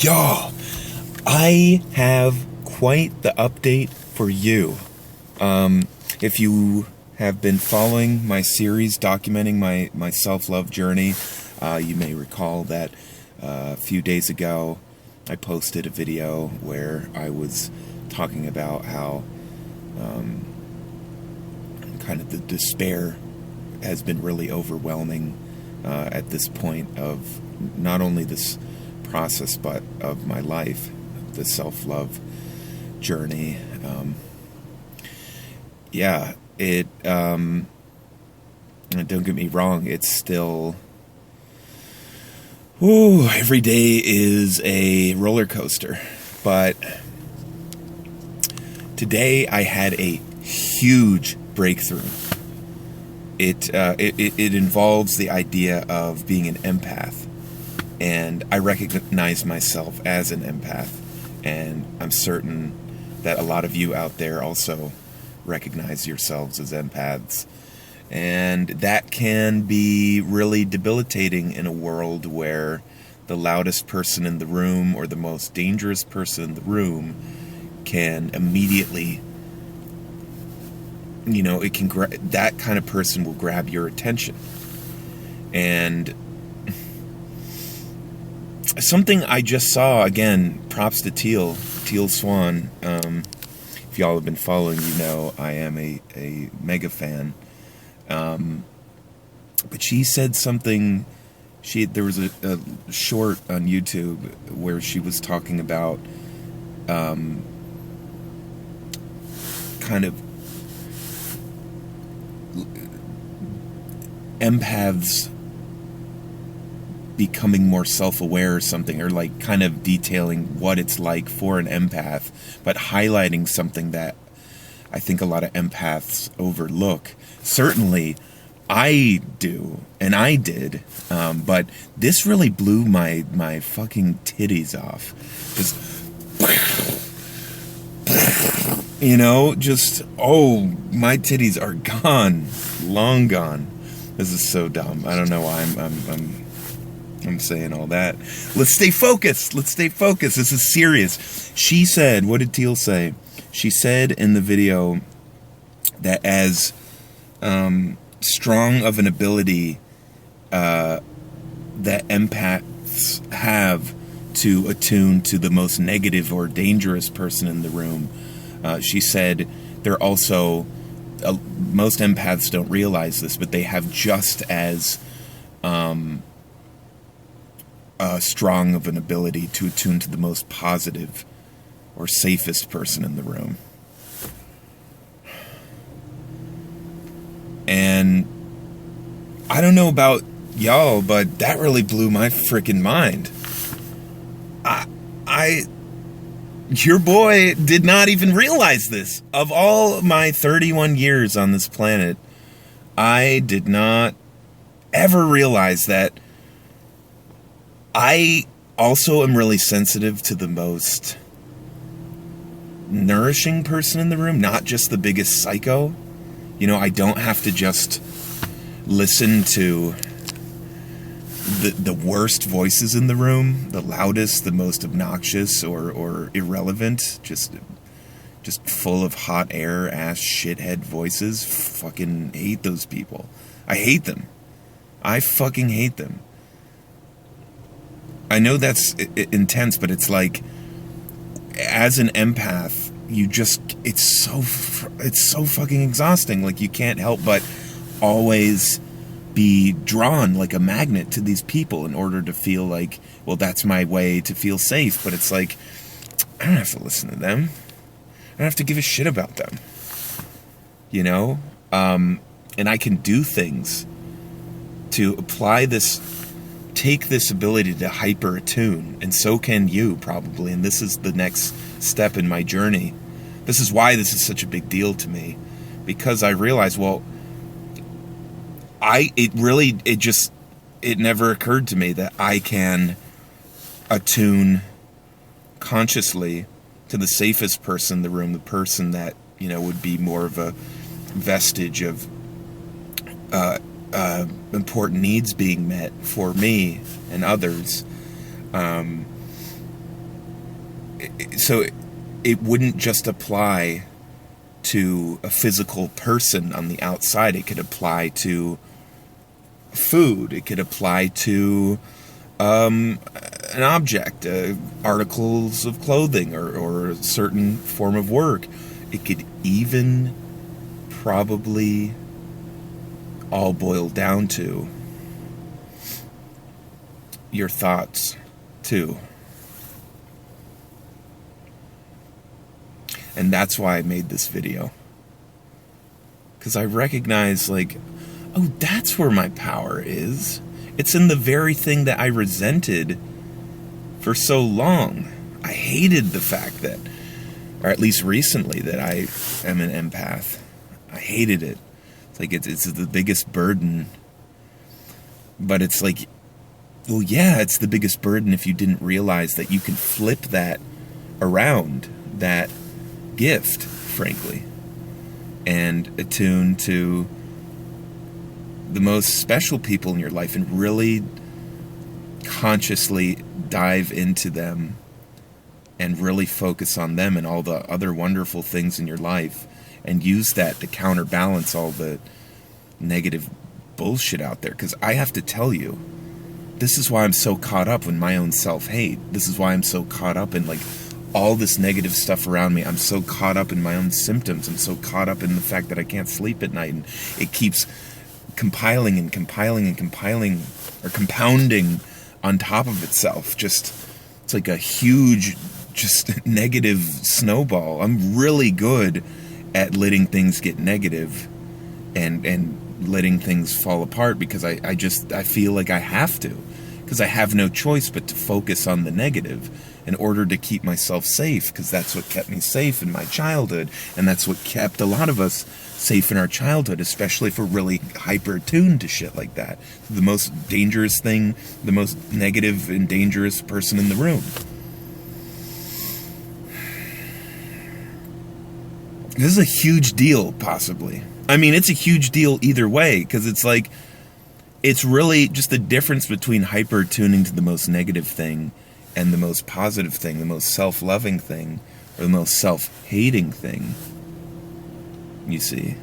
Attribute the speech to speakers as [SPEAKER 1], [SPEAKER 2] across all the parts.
[SPEAKER 1] Y'all, I have quite the update for you. If you have been following my series documenting my self-love journey, you may recall that a few days ago I posted a video where I was talking about how kind of the despair has been really overwhelming at this point of not only this process but of my life, the self-love journey. Don't get me wrong, it's still, every day is a roller coaster, but today I had a huge breakthrough. It involves the idea of being an empath, and I recognize myself as an empath, and I'm certain that a lot of you out there also recognize yourselves as empaths, and that can be really debilitating in a world where the loudest person in the room or the most dangerous person in the room can immediately, it can that kind of person will grab your attention. And something I just saw, again, props to Teal Swan. If y'all have been following, I am a mega fan. But she said something, there was a short on YouTube where she was talking about kind of empaths becoming more self-aware or something, or like kind of detailing what it's like for an empath, but highlighting something that I think a lot of empaths overlook. Certainly I do, and I did, but this really blew my fucking titties off. Just, my titties are gone, long gone. This is so dumb. I don't know why I'm saying all that. Let's stay focused. This is serious. She said, what did Teal say? She said in the video that as strong of an ability that empaths have to attune to the most negative or dangerous person in the room, she said they're also, most empaths don't realize this, but they have just as strong of an ability to attune to the most positive or safest person in the room. And I don't know about y'all, but that really blew my freaking mind. Your boy did not even realize this. Of all my 31 years on this planet, I did not ever realize that I also am really sensitive to the most nourishing person in the room, not just the biggest psycho. I don't have to just listen to the worst voices in the room, the loudest, the most obnoxious or irrelevant, just full of hot air ass shithead voices. Fucking hate those people. I hate them. I fucking hate them. I know that's intense, but it's like, as an empath, it's so fucking exhausting. Like, you can't help but always be drawn like a magnet to these people in order to feel like, well, that's my way to feel safe. But it's like, I don't have to listen to them. I don't have to give a shit about them. And I can do things to apply this, take this ability to hyper attune, and so can you probably. And this is the next step in my journey. This is why this is such a big deal to me, because I realized, well, it never occurred to me that I can attune consciously to the safest person in the room, the person that, would be more of a vestige of important needs being met for me and others. so it wouldn't just apply to a physical person on the outside. It could apply to food. It could apply to an object, articles of clothing, or a certain form of work. It could even probably all boil down to your thoughts, too. And that's why I made this video. Because I recognize, like, oh, that's where my power is. It's in the very thing that I resented for so long. I hated the fact that, or at least recently, that I am an empath. I hated it. It's like it's the biggest burden. But it's like, well, yeah, it's the biggest burden if you didn't realize that you can flip that around, that gift, frankly, and attune to the most special people in your life and really consciously dive into them and really focus on them and all the other wonderful things in your life, and use that to counterbalance all the negative bullshit out there. Because I have to tell you, this is why I'm so caught up in my own self-hate. This is why I'm so caught up in, like, all this negative stuff around me. I'm so caught up in my own symptoms. I'm so caught up in the fact that I can't sleep at night, and it keeps compiling and compiling and compiling, or compounding on top of itself. Just, it's like a huge, just negative snowball. I'm really good at letting things get negative and letting things fall apart, because I feel like I have to, because I have no choice but to focus on the negative in order to keep myself safe, because that's what kept me safe in my childhood, and that's what kept a lot of us safe in our childhood, especially if we're really hyper-attuned to shit like that. The most dangerous thing, the most negative and dangerous person in the room. This is a huge deal, possibly. I mean, it's a huge deal either way, because it's like, it's really just the difference between hyper-attuning to the most negative thing and the most positive thing, the most self-loving thing, or the most self-hating thing, you see.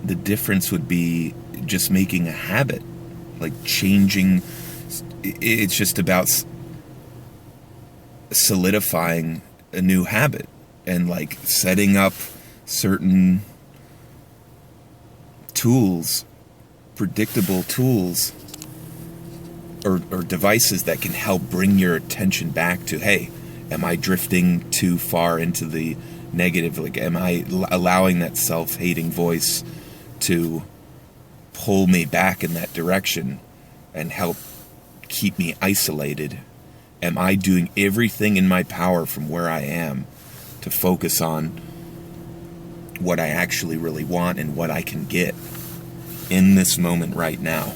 [SPEAKER 1] The difference would be just making a habit, like changing. It's just about solidifying a new habit and, like, setting up certain tools, predictable tools, or devices that can help bring your attention back to, hey, am I drifting too far into the negative? Like, am I allowing that self-hating voice to pull me back in that direction and help keep me isolated? Am I doing everything in my power from where I am to focus on what I actually really want and what I can get in this moment right now?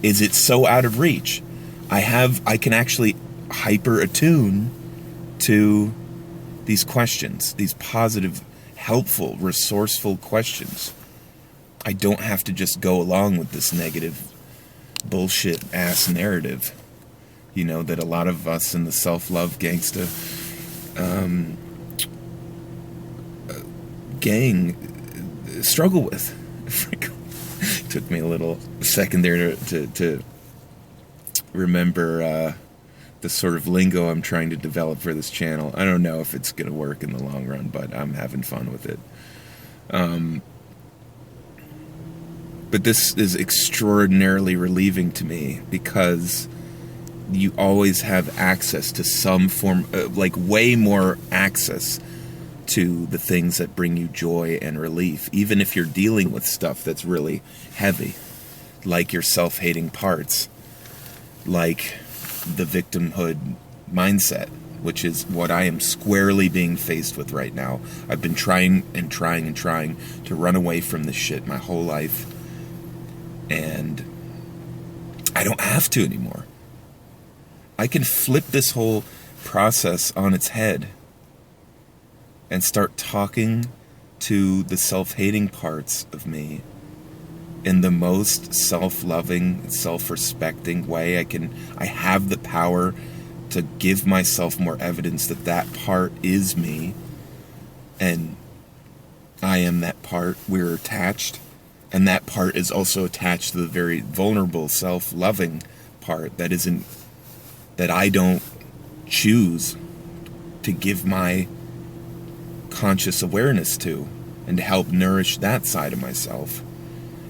[SPEAKER 1] Is it so out of reach? I can actually hyper attune to these questions, these positive, helpful, resourceful questions. I don't have to just go along with this negative bullshit ass narrative, you know, that a lot of us in the self-love gangsta gang struggle with. Took me a little second there to remember the sort of lingo I'm trying to develop for this channel. I don't know if it's going to work in the long run, but I'm having fun with it. But this is extraordinarily relieving to me, because you always have access to some form, like way more access to the things that bring you joy and relief, even if you're dealing with stuff that's really heavy, like your self-hating parts, like the victimhood mindset, which is what I am squarely being faced with right now. I've been trying to run away from this shit my whole life, and I don't have to anymore. I can flip this whole process on its head and start talking to the self-hating parts of me in the most self-loving, self-respecting way. I have the power to give myself more evidence that that part is me, and I am that part. We're attached, and that part is also attached to the very vulnerable, self-loving part that I don't choose to give my conscious awareness to, and to help nourish that side of myself,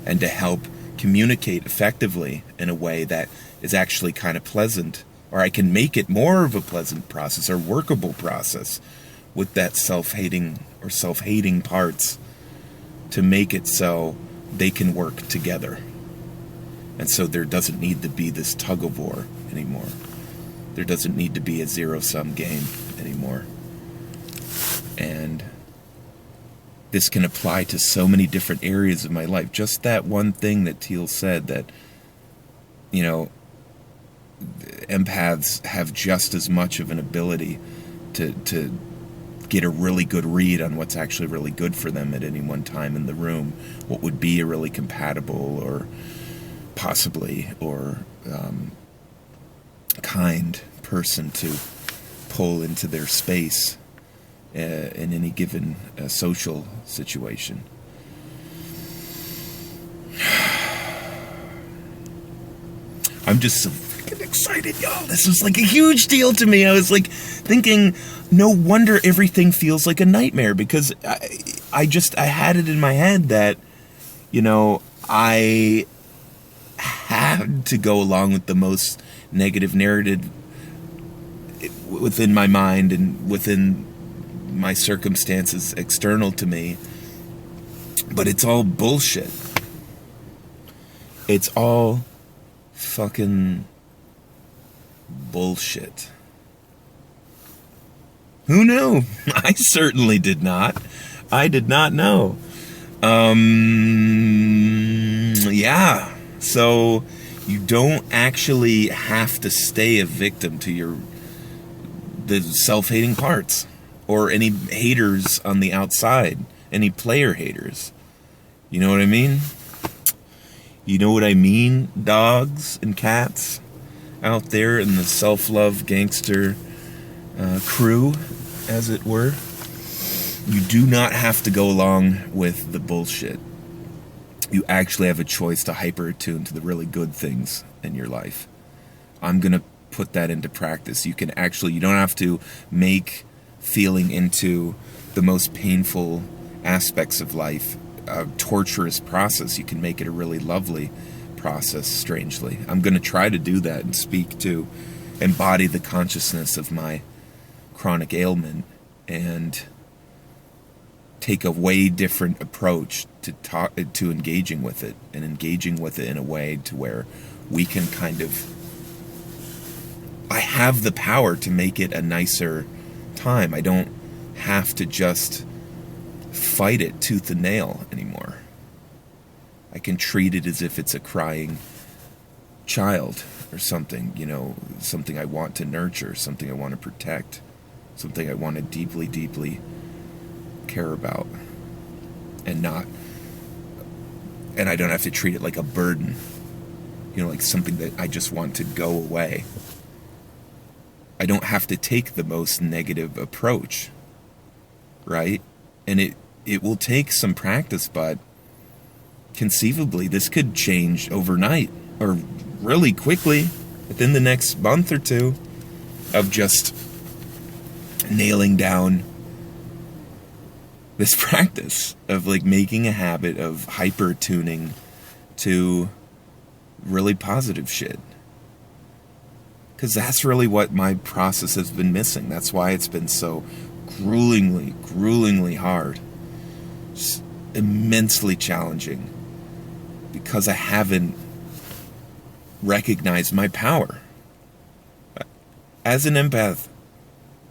[SPEAKER 1] and to help communicate effectively in a way that is actually kind of pleasant, or I can make it more of a pleasant process or workable process with that self-hating parts, to make it so they can work together. And so there doesn't need to be this tug of war anymore. There doesn't need to be a zero-sum game anymore. And this can apply to so many different areas of my life. Just that one thing that Teal said, that, you know, empaths have just as much of an ability to get a really good read on what's actually really good for them at any one time in the room, what would be a really compatible or possibly or kind person to pull into their space in any given social situation. I'm just so freaking excited, y'all. This was like a huge deal to me. I was like thinking, no wonder everything feels like a nightmare, because I had it in my head that, you know, I had to go along with the most negative narrative within my mind and within my circumstances external to me. But it's all bullshit. It's all fucking bullshit. Who knew? I certainly did not. I did not know. Yeah. So you don't actually have to stay a victim to the self-hating parts, or any haters on the outside, any player haters. You know what I mean? You know what I mean, dogs and cats out there in the self-love gangster crew, as it were. You do not have to go along with the bullshit. You actually have a choice to hyper-attune to the really good things in your life. I'm going to put that into practice. You don't have to make feeling into the most painful aspects of life a torturous process. You can make it a really lovely process, strangely. I'm going to try to do that and embody the consciousness of my chronic ailment and take a way different approach to engaging with it, and engaging with it in a way to where we can I have the power to make it a nicer time. I don't have to just fight it tooth and nail anymore. I can treat it as if it's a crying child or something, something I want to nurture, something I want to protect, something I want to deeply, deeply care about, and I don't have to treat it like a burden, like something that I just want to go away. I don't have to take the most negative approach, right? And it will take some practice, but conceivably this could change overnight, or really quickly, within the next month or two, of just nailing down this practice of making a habit of hyper tuning to really positive shit. Because that's really what my process has been missing. That's why it's been so gruelingly hard. Just immensely challenging. Because I haven't recognized my power. As an empath,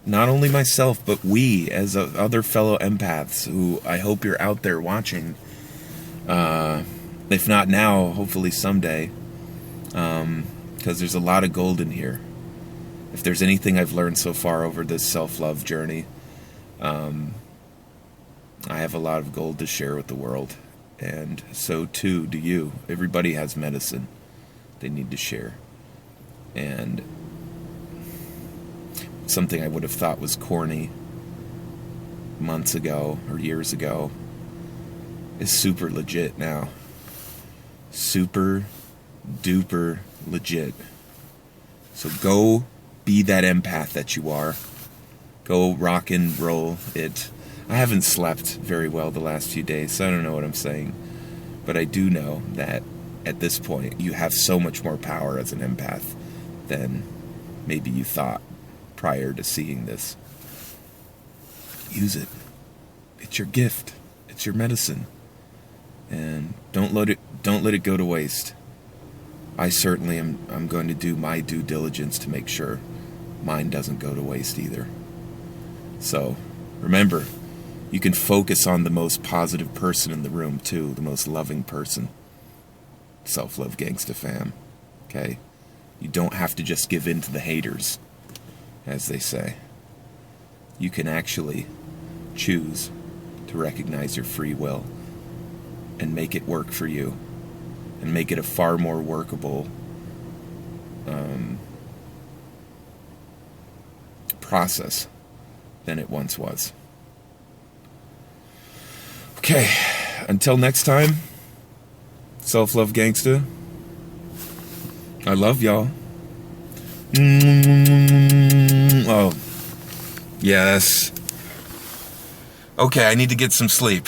[SPEAKER 1] not only myself, but we, as other fellow empaths, who I hope you're out there watching, if not now, hopefully someday, because there's a lot of gold in here. If there's anything I've learned so far over this self-love journey, I have a lot of gold to share with the world, and so too do you. Everybody has medicine they need to share. And something I would have thought was corny months ago or years ago is super legit now. Super duper legit. So go be that empath that you are. Go rock and roll it. I haven't slept very well the last few days, so I don't know what I'm saying. But I do know that at this point, you have so much more power as an empath than maybe you thought prior to seeing this. Use it. It's your gift. It's your medicine. And don't let it go to waste. I certainly I'm going to do my due diligence to make sure mine doesn't go to waste either. So, remember, you can focus on the most positive person in the room too, the most loving person. Self-love gangsta fam. Okay? You don't have to just give in to the haters, as they say. You can actually choose to recognize your free will and make it work for you, and make it a far more workable process than it once was. Okay, until next time, self-love gangsta, I love y'all. Oh, yes. Okay, I need to get some sleep.